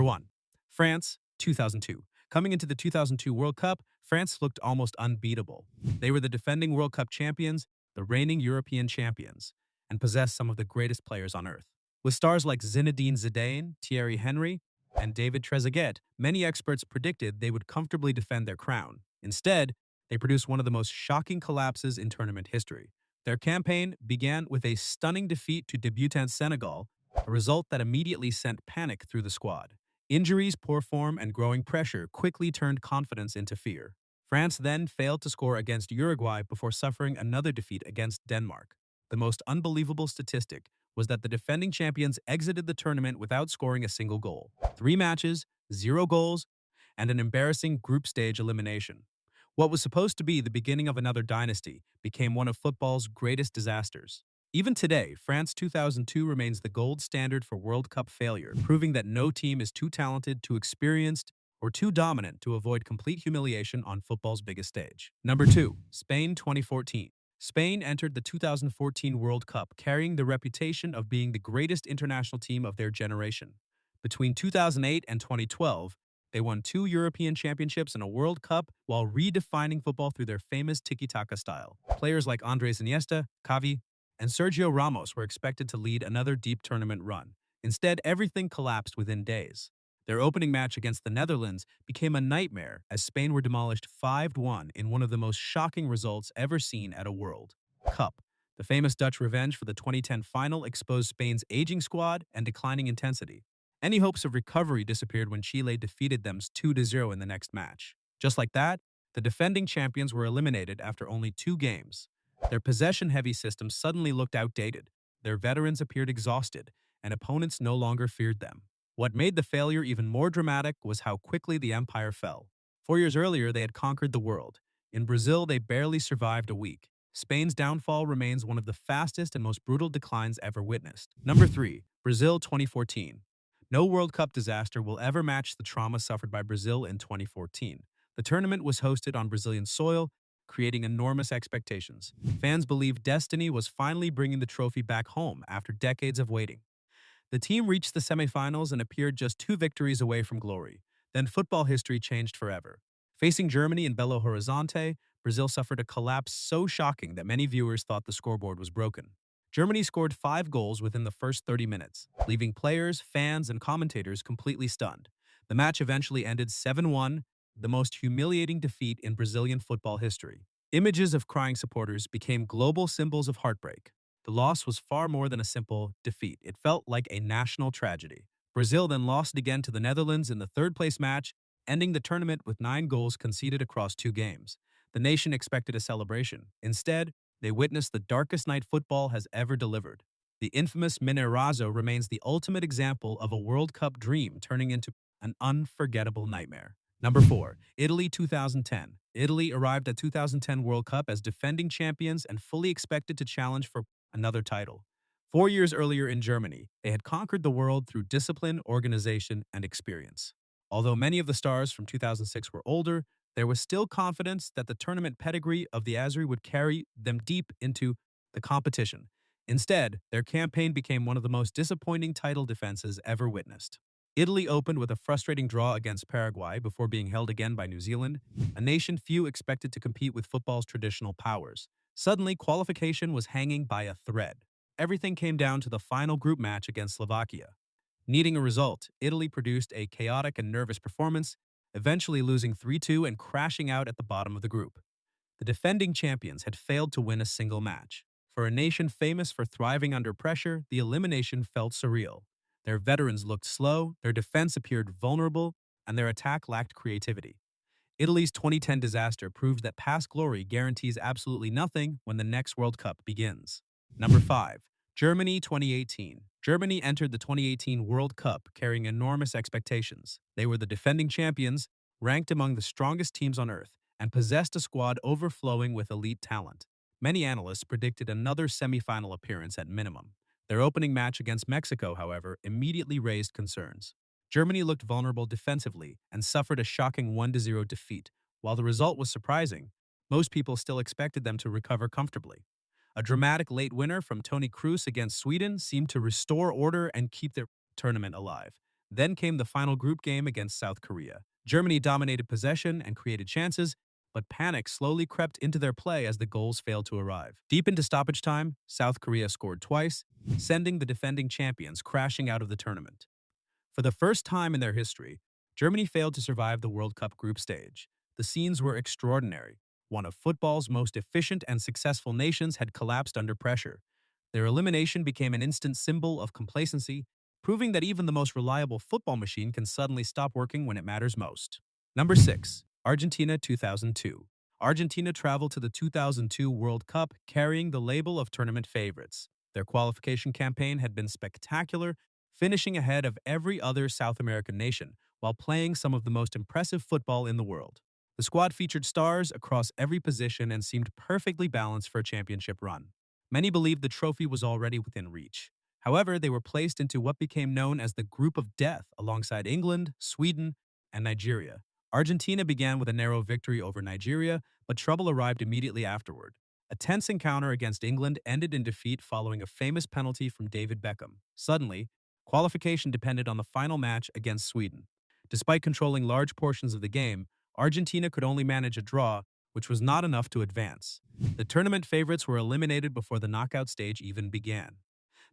Number 1. France, 2002. Coming into the 2002 World Cup, France looked almost unbeatable. They were the defending World Cup champions, the reigning European champions, and possessed some of the greatest players on earth. With stars like Zinedine Zidane, Thierry Henry, and David Trezeguet, many experts predicted they would comfortably defend their crown. Instead, they produced one of the most shocking collapses in tournament history. Their campaign began with a stunning defeat to debutant Senegal, a result that immediately sent panic through the squad. Injuries, poor form, and growing pressure quickly turned confidence into fear. France then failed to score against Uruguay before suffering another defeat against Denmark. The most unbelievable statistic was that the defending champions exited the tournament without scoring a single goal. 3 matches, 0 goals, and an embarrassing group stage elimination. What was supposed to be the beginning of another dynasty became one of football's greatest disasters. Even today, France 2002 remains the gold standard for World Cup failure, proving that no team is too talented, too experienced, or too dominant to avoid complete humiliation on football's biggest stage. Number 2. Spain 2014. Spain entered the 2014 World Cup carrying the reputation of being the greatest international team of their generation. Between 2008 and 2012, they won 2 European championships and a World Cup while redefining football through their famous tiki-taka style. Players like Andres Iniesta, Xavi, and Sergio Ramos were expected to lead another deep tournament run. Instead, everything collapsed within days. Their opening match against the Netherlands became a nightmare as Spain were demolished 5-1 in one of the most shocking results ever seen at a World Cup. The famous Dutch revenge for the 2010 final exposed Spain's aging squad and declining intensity. Any hopes of recovery disappeared when Chile defeated them 2-0 in the next match. Just like that, the defending champions were eliminated after only 2 games. Their possession-heavy system suddenly looked outdated, their veterans appeared exhausted, and opponents no longer feared them. What made the failure even more dramatic was how quickly the empire fell. 4 years earlier, they had conquered the world. In Brazil, they barely survived a week. Spain's downfall remains one of the fastest and most brutal declines ever witnessed. Number 3. Brazil 2014. No World Cup disaster will ever match the trauma suffered by Brazil in 2014. The tournament was hosted on Brazilian soil, creating enormous expectations. Fans believed destiny was finally bringing the trophy back home after decades of waiting. The team reached the semifinals and appeared just 2 victories away from glory. Then football history changed forever. Facing Germany in Belo Horizonte, Brazil suffered a collapse so shocking that many viewers thought the scoreboard was broken. Germany scored 5 goals within the first 30 minutes, leaving players, fans, and commentators completely stunned. The match eventually ended 7-1, the most humiliating defeat in Brazilian football history. Images of crying supporters became global symbols of heartbreak. The loss was far more than a simple defeat. It felt like a national tragedy. Brazil then lost again to the Netherlands in the third-place match, ending the tournament with 9 goals conceded across 2 games. The nation expected a celebration. Instead, they witnessed the darkest night football has ever delivered. The infamous Mineirazo remains the ultimate example of a World Cup dream turning into an unforgettable nightmare. Number 4. Italy 2010. Italy arrived at 2010 World Cup as defending champions and fully expected to challenge for another title. 4 years earlier in Germany, they had conquered the world through discipline, organization, and experience. Although many of the stars from 2006 were older, there was still confidence that the tournament pedigree of the Azzurri would carry them deep into the competition. Instead, their campaign became one of the most disappointing title defenses ever witnessed. Italy opened with a frustrating draw against Paraguay before being held again by New Zealand, a nation few expected to compete with football's traditional powers. Suddenly, qualification was hanging by a thread. Everything came down to the final group match against Slovakia. Needing a result, Italy produced a chaotic and nervous performance, eventually losing 3-2 and crashing out at the bottom of the group. The defending champions had failed to win a single match. For a nation famous for thriving under pressure, the elimination felt surreal. Their veterans looked slow, their defense appeared vulnerable, and their attack lacked creativity. Italy's 2010 disaster proved that past glory guarantees absolutely nothing when the next World Cup begins. Number 5. Germany 2018. Germany entered the 2018 World Cup carrying enormous expectations. They were the defending champions, ranked among the strongest teams on earth, and possessed a squad overflowing with elite talent. Many analysts predicted another semi-final appearance at minimum. Their opening match against Mexico, however, immediately raised concerns. Germany looked vulnerable defensively and suffered a shocking 1-0 defeat. While the result was surprising, most people still expected them to recover comfortably. A dramatic late winner from Toni Kroos against Sweden seemed to restore order and keep their tournament alive. Then came the final group game against South Korea. Germany dominated possession and created chances, but panic slowly crept into their play as the goals failed to arrive. Deep into stoppage time, South Korea scored twice, sending the defending champions crashing out of the tournament. For the first time in their history, Germany failed to survive the World Cup group stage. The scenes were extraordinary. One of football's most efficient and successful nations had collapsed under pressure. Their elimination became an instant symbol of complacency, proving that even the most reliable football machine can suddenly stop working when it matters most. Number 6. Argentina 2002. Argentina traveled to the 2002 World Cup carrying the label of tournament favorites. Their qualification campaign had been spectacular, finishing ahead of every other South American nation while playing some of the most impressive football in the world. The squad featured stars across every position and seemed perfectly balanced for a championship run. Many believed the trophy was already within reach. However, they were placed into what became known as the Group of Death alongside England, Sweden, and Nigeria. Argentina began with a narrow victory over Nigeria, but trouble arrived immediately afterward. A tense encounter against England ended in defeat following a famous penalty from David Beckham. Suddenly, qualification depended on the final match against Sweden. Despite controlling large portions of the game, Argentina could only manage a draw, which was not enough to advance. The tournament favorites were eliminated before the knockout stage even began.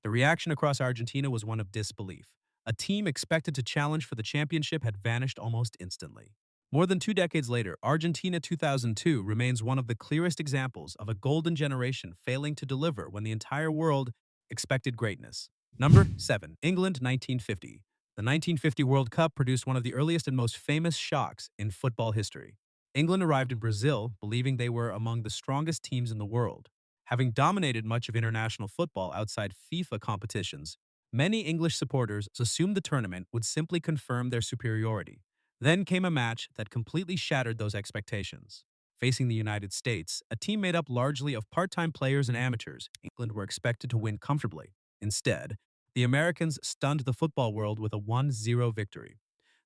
The reaction across Argentina was one of disbelief. A team expected to challenge for the championship had vanished almost instantly. More than 2 decades later, Argentina 2002 remains one of the clearest examples of a golden generation failing to deliver when the entire world expected greatness. Number 7. England 1950. The 1950 World Cup produced one of the earliest and most famous shocks in football history. England arrived in Brazil believing they were among the strongest teams in the world. Having dominated much of international football outside FIFA competitions, many English supporters assumed the tournament would simply confirm their superiority. Then came a match that completely shattered those expectations. Facing the United States, a team made up largely of part-time players and amateurs, England were expected to win comfortably. Instead, the Americans stunned the football world with a 1-0 victory.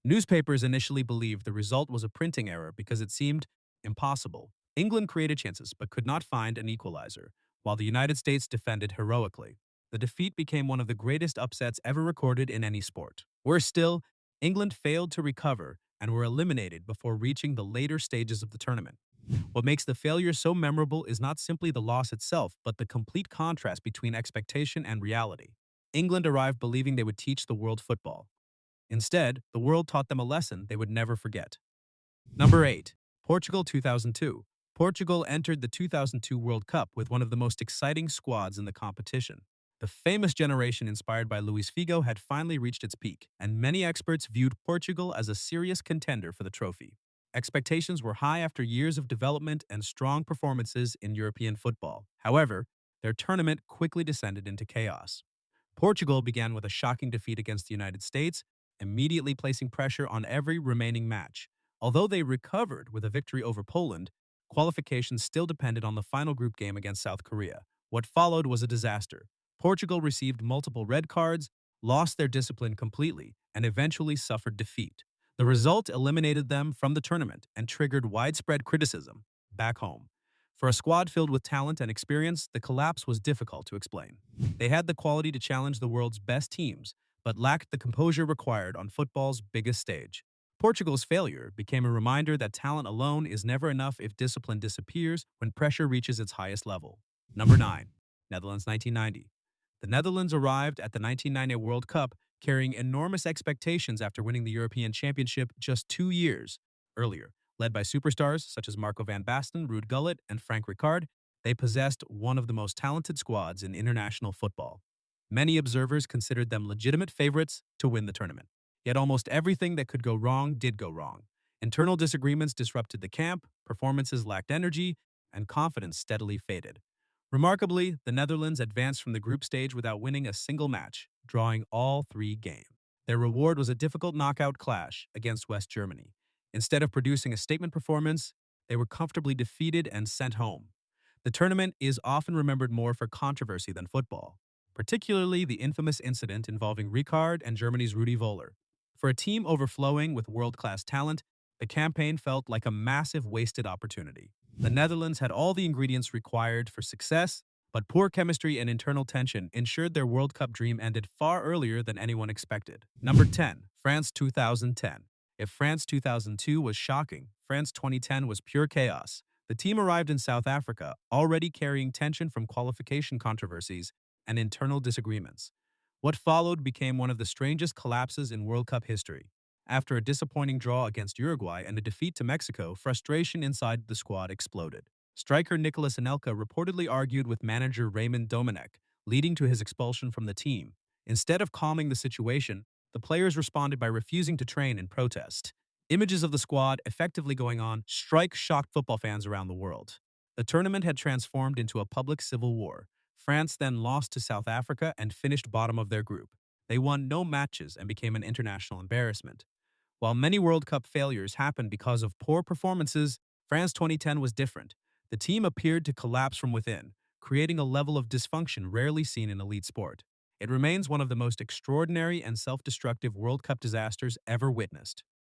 Newspapers initially believed the result was a printing error because it seemed impossible. England created chances but could not find an equalizer, while the United States defended heroically. The defeat became one of the greatest upsets ever recorded in any sport. Worse still, England failed to recover and were eliminated before reaching the later stages of the tournament. What makes the failure so memorable is not simply the loss itself, but the complete contrast between expectation and reality. England arrived believing they would teach the world football. Instead, the world taught them a lesson they would never forget. Number 8. Portugal 2002. Portugal entered the 2002 World Cup with one of the most exciting squads in the competition. The famous generation inspired by Luis Figo had finally reached its peak, and many experts viewed Portugal as a serious contender for the trophy. Expectations were high after years of development and strong performances in European football. However, their tournament quickly descended into chaos. Portugal began with a shocking defeat against the United States, immediately placing pressure on every remaining match. Although they recovered with a victory over Poland, qualification still depended on the final group game against South Korea. What followed was a disaster. Portugal received multiple red cards, lost their discipline completely, and eventually suffered defeat. The result eliminated them from the tournament and triggered widespread criticism back home. For a squad filled with talent and experience, the collapse was difficult to explain. They had the quality to challenge the world's best teams, but lacked the composure required on football's biggest stage. Portugal's failure became a reminder that talent alone is never enough if discipline disappears when pressure reaches its highest level. Number 9. Netherlands 1990. The Netherlands arrived at the 1990 World Cup carrying enormous expectations after winning the European Championship just 2 years earlier. Led by superstars such as Marco van Basten, Ruud Gullit, and Frank Rijkaard, they possessed one of the most talented squads in international football. Many observers considered them legitimate favorites to win the tournament. Yet almost everything that could go wrong did go wrong. Internal disagreements disrupted the camp, performances lacked energy, and confidence steadily faded. Remarkably, the Netherlands advanced from the group stage without winning a single match, drawing all 3 games. Their reward was a difficult knockout clash against West Germany. Instead of producing a statement performance, they were comfortably defeated and sent home. The tournament is often remembered more for controversy than football, particularly the infamous incident involving Rijkaard and Germany's Rudi Völler. For a team overflowing with world-class talent, the campaign felt like a massive wasted opportunity. The Netherlands had all the ingredients required for success, But poor chemistry and internal tension ensured their World Cup dream ended far earlier than anyone expected. Number 10. France 2010. If France 2002 was shocking, France 2010 was pure chaos. The team arrived in South Africa, already carrying tension from qualification controversies and internal disagreements. What followed became one of the strangest collapses in World Cup history. After a disappointing draw against Uruguay and a defeat to Mexico, frustration inside the squad exploded. Striker Nicolas Anelka reportedly argued with manager Raymond Domenech, leading to his expulsion from the team. Instead of calming the situation, the players responded by refusing to train in protest. Images of the squad effectively going on strike shocked football fans around the world. The tournament had transformed into a public civil war. France then lost to South Africa and finished bottom of their group. They won no matches and became an international embarrassment. While many World Cup failures happened because of poor performances, France 2010 was different. The team appeared to collapse from within, creating a level of dysfunction rarely seen in elite sport. It remains one of the most extraordinary and self-destructive World Cup disasters ever witnessed.